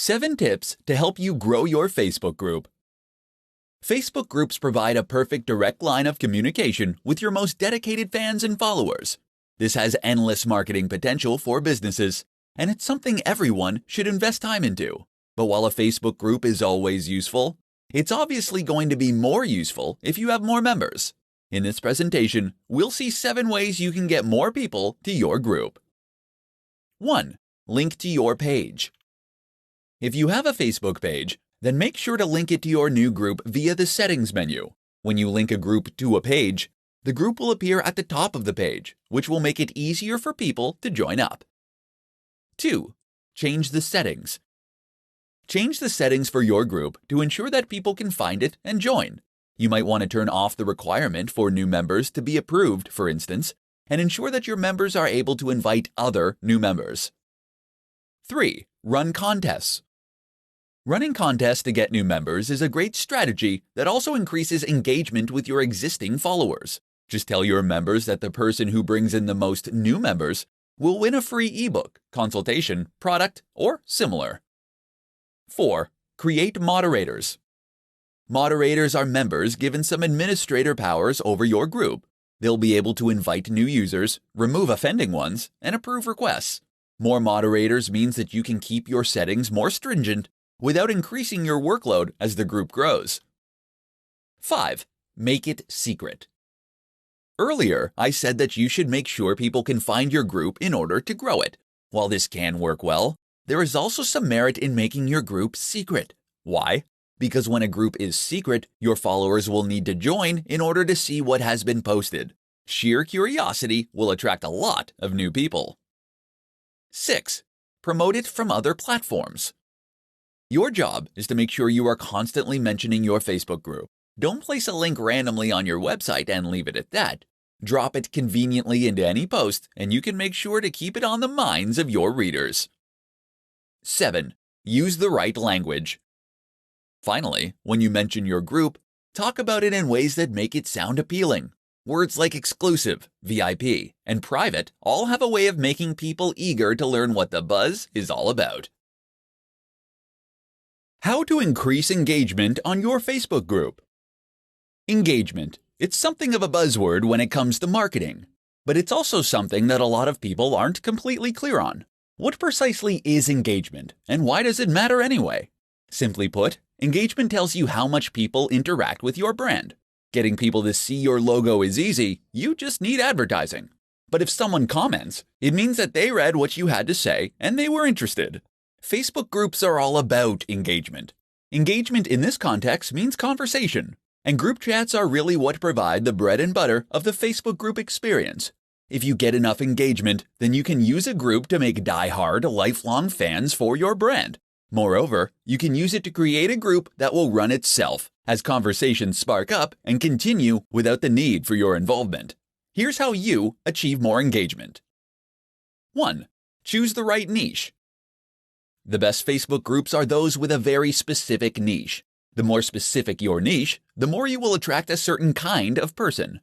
7 tips to help you grow your Facebook group. Facebook groups provide a perfect direct line of communication with your most dedicated fans and followers. This has endless marketing potential for businesses, and it's something everyone should invest time into. But while a Facebook group is always useful, it's obviously going to be more useful if you have more members. In this presentation, we'll see 7 ways you can get more people to your group. 1. Link to your page. If you have a Facebook page, then make sure to link it to your new group via the Settings menu. When you link a group to a page, the group will appear at the top of the page, which will make it easier for people to join up. 2. Change the settings. Change the settings for your group to ensure that people can find it and join. You might want to turn off the requirement for new members to be approved, for instance, and ensure that your members are able to invite other new members. 3. Run contests. Running contests to get new members is a great strategy that also increases engagement with your existing followers. Just tell your members that the person who brings in the most new members will win a free ebook, consultation, product, or similar. 4. Create moderators. Moderators are members given some administrator powers over your group. They'll be able to invite new users, remove offending ones, and approve requests. More moderators means that you can keep your settings more stringent without increasing your workload as the group grows. 5. Make it secret. Earlier, I said that you should make sure people can find your group in order to grow it. While this can work well, there is also some merit in making your group secret. Why? Because when a group is secret, your followers will need to join in order to see what has been posted. Sheer curiosity will attract a lot of new people. 6. Promote it from other platforms. Your job is to make sure you are constantly mentioning your Facebook group. Don't place a link randomly on your website and leave it at that. Drop it conveniently into any post, and you can make sure to keep it on the minds of your readers. 7. Use the right language. Finally, when you mention your group, talk about it in ways that make it sound appealing. Words like exclusive, VIP, and private all have a way of making people eager to learn what the buzz is all about. How to increase engagement on your Facebook group. Engagement. It's something of a buzzword when it comes to marketing, but it's also something that a lot of people aren't completely clear on. What precisely is engagement, and why does it matter anyway? Simply put, engagement tells you how much people interact with your brand. Getting people to see your logo is easy, you just need advertising. But if someone comments, it means that they read what you had to say and they were interested. Facebook groups are all about engagement. Engagement in this context means conversation, and group chats are really what provide the bread and butter of the Facebook group experience. If you get enough engagement, then you can use a group to make die-hard, lifelong fans for your brand. Moreover, you can use it to create a group that will run itself as conversations spark up and continue without the need for your involvement. Here's how you achieve more engagement. 1. Choose the right niche. The best Facebook groups are those with a very specific niche. The more specific your niche, the more you will attract a certain kind of person.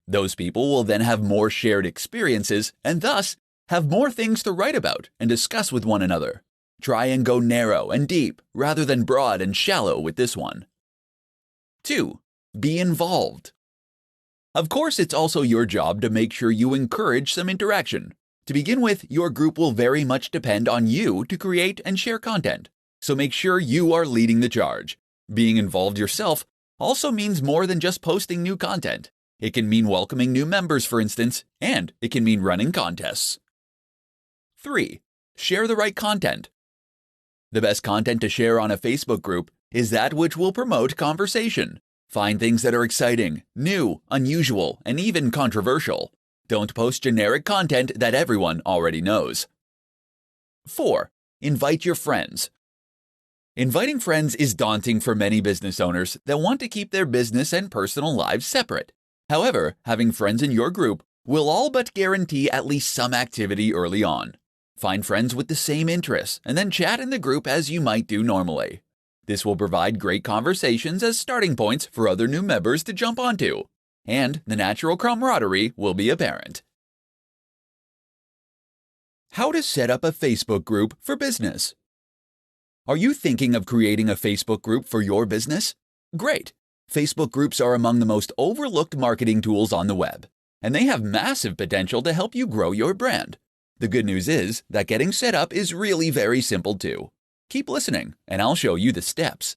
Those people will then have more shared experiences and thus have more things to write about and discuss with one another. Try and go narrow and deep rather than broad and shallow with this one. 2. Be involved. Of course, it's also your job to make sure you encourage some interaction. To begin with, your group will very much depend on you to create and share content, so make sure you are leading the charge. Being involved yourself also means more than just posting new content. It can mean welcoming new members, for instance, and it can mean running contests. 3. Share the right content. The best content to share on a Facebook group is that which will promote conversation. Find things that are exciting, new, unusual, and even controversial. Don't post generic content that everyone already knows. 4. Invite your friends. Inviting friends is daunting for many business owners that want to keep their business and personal lives separate. However, having friends in your group will all but guarantee at least some activity early on. Find friends with the same interests and then chat in the group as you might do normally. This will provide great conversations as starting points for other new members to jump onto, and the natural camaraderie will be apparent. How to set up a Facebook group for business. Are you thinking of creating a Facebook group for your business? Great! Facebook groups are among the most overlooked marketing tools on the web, and they have massive potential to help you grow your brand. The good news is that getting set up is really very simple too. Keep listening, and I'll show you the steps.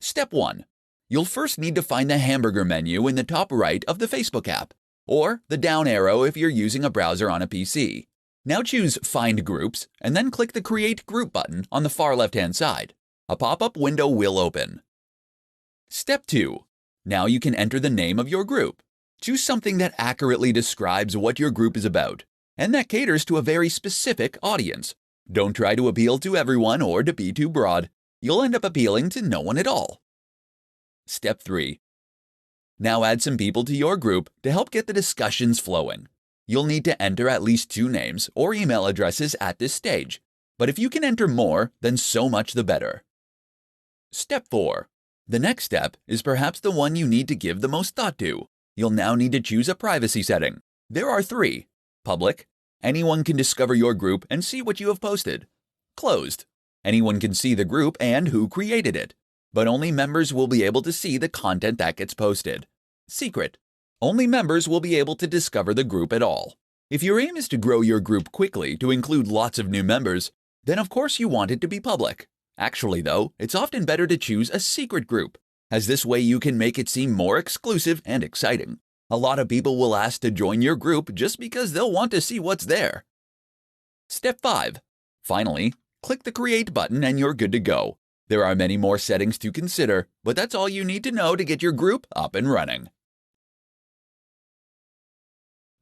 Step 1. You'll first need to find the hamburger menu in the top right of the Facebook app, or the down arrow if you're using a browser on a PC. Now choose Find Groups, and then click the Create Group button on the far left-hand side. A pop-up window will open. Step 2. Now you can enter the name of your group. Choose something that accurately describes what your group is about, and that caters to a very specific audience. Don't try to appeal to everyone or to be too broad. You'll end up appealing to no one at all. Step 3. Now add some people to your group to help get the discussions flowing. You'll need to enter at least 2 names or email addresses at this stage, but if you can enter more, then so much the better. Step 4. The next step is perhaps the one you need to give the most thought to. You'll now need to choose a privacy setting. There are 3. Public. Anyone can discover your group and see what you have posted. Closed. Anyone can see the group and who created it, but only members will be able to see the content that gets posted. Secret. Only members will be able to discover the group at all. If your aim is to grow your group quickly to include lots of new members, then of course you want it to be public. Actually though, it's often better to choose a secret group, as this way you can make it seem more exclusive and exciting. A lot of people will ask to join your group just because they'll want to see what's there. Step 5. Finally, click the Create button and you're good to go. There are many more settings to consider, but that's all you need to know to get your group up and running.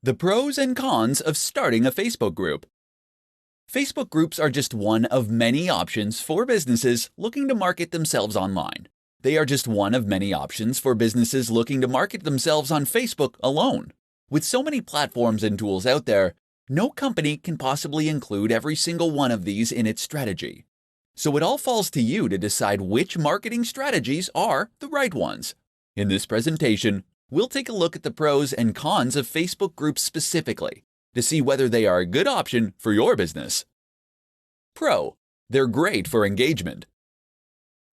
The pros and cons of starting a Facebook group. Facebook groups are just one of many options for businesses looking to market themselves online. They are just one of many options for businesses looking to market themselves on Facebook alone. With so many platforms and tools out there, no company can possibly include every single one of these in its strategy. So it all falls to you to decide which marketing strategies are the right ones. In this presentation, we'll take a look at the pros and cons of Facebook groups specifically to see whether they are a good option for your business. Pro. They're great for engagement.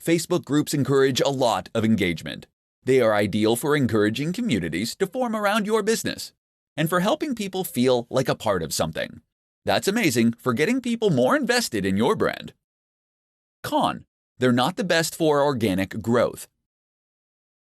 Facebook groups encourage a lot of engagement. They are ideal for encouraging communities to form around your business and for helping people feel like a part of something. That's amazing for getting people more invested in your brand. Con. They're not the best for organic growth.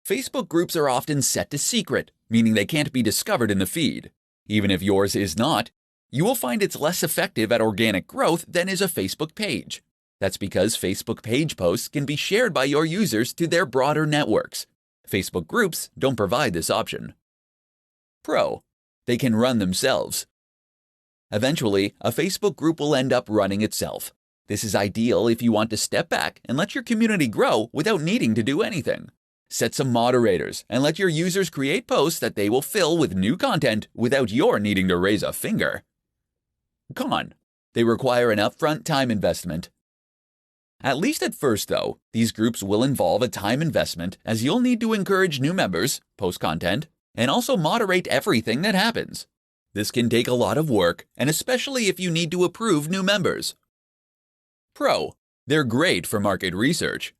Facebook groups are often set to secret, meaning they can't be discovered in the feed. Even if yours is not, you will find it's less effective at organic growth than is a Facebook page. That's because Facebook page posts can be shared by your users to their broader networks. Facebook groups don't provide this option. Pro. They can run themselves. Eventually, a Facebook group will end up running itself. This is ideal if you want to step back and let your community grow without needing to do anything. Set some moderators and let your users create posts that they will fill with new content without your needing to raise a finger. Con. They require an upfront time investment. At least at first, though, these groups will involve a time investment as you'll need to encourage new members, post content, and also moderate everything that happens. This can take a lot of work, and especially if you need to approve new members. Pro. They're great for market research.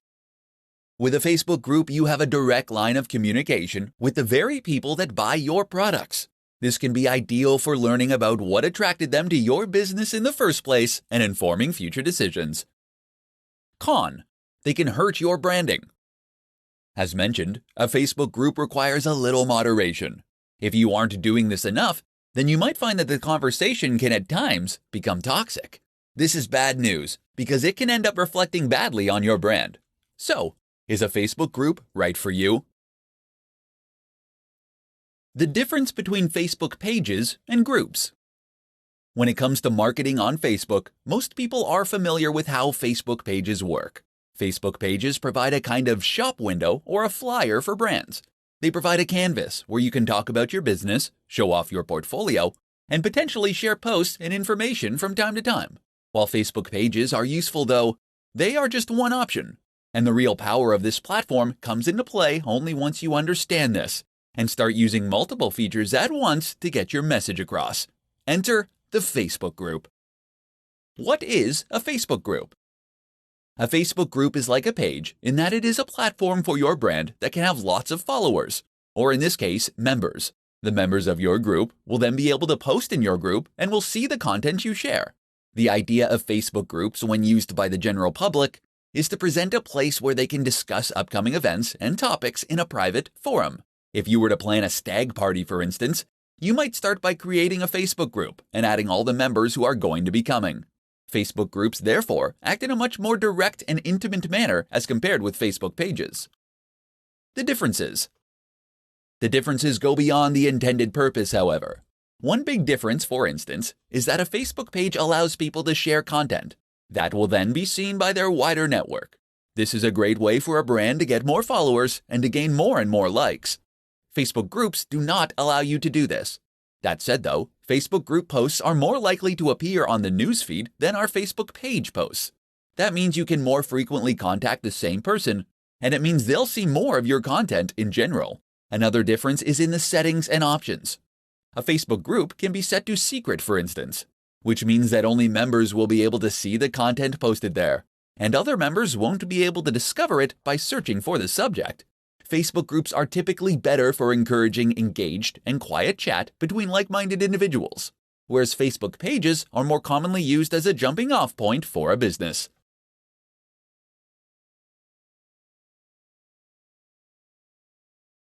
With a Facebook group, you have a direct line of communication with the very people that buy your products. This can be ideal for learning about what attracted them to your business in the first place and informing future decisions. Con. They can hurt your branding. As mentioned, a Facebook group requires a little moderation. If you aren't doing this enough, then you might find that the conversation can at times become toxic. This is bad news because it can end up reflecting badly on your brand. So, is a Facebook group right for you? The difference between Facebook pages and groups. When it comes to marketing on Facebook, most people are familiar with how Facebook pages work. Facebook pages provide a kind of shop window or a flyer for brands. They provide a canvas where you can talk about your business, show off your portfolio, and potentially share posts and information from time to time. While Facebook pages are useful though, they are just one option. And the real power of this platform comes into play only once you understand this and start using multiple features at once to get your message across. Enter the Facebook group. What is a Facebook group? A Facebook group is like a page in that it is a platform for your brand that can have lots of followers, or in this case, members. The members of your group will then be able to post in your group and will see the content you share. The idea of Facebook groups, when used by the general public, is to present a place where they can discuss upcoming events and topics in a private forum. If you were to plan a stag party, for instance, you might start by creating a Facebook group and adding all the members who are going to be coming. Facebook groups, therefore, act in a much more direct and intimate manner as compared with Facebook pages. The differences. The differences go beyond the intended purpose, however. One big difference, for instance, is that a Facebook page allows people to share content that will then be seen by their wider network. This is a great way for a brand to get more followers and to gain more and more likes. Facebook groups do not allow you to do this. That said, though, Facebook group posts are more likely to appear on the newsfeed than our Facebook page posts. That means you can more frequently contact the same person, and it means they'll see more of your content in general. Another difference is in the settings and options. A Facebook group can be set to secret, for instance, which means that only members will be able to see the content posted there, and other members won't be able to discover it by searching for the subject. Facebook groups are typically better for encouraging engaged and quiet chat between like-minded individuals, whereas Facebook pages are more commonly used as a jumping-off point for a business.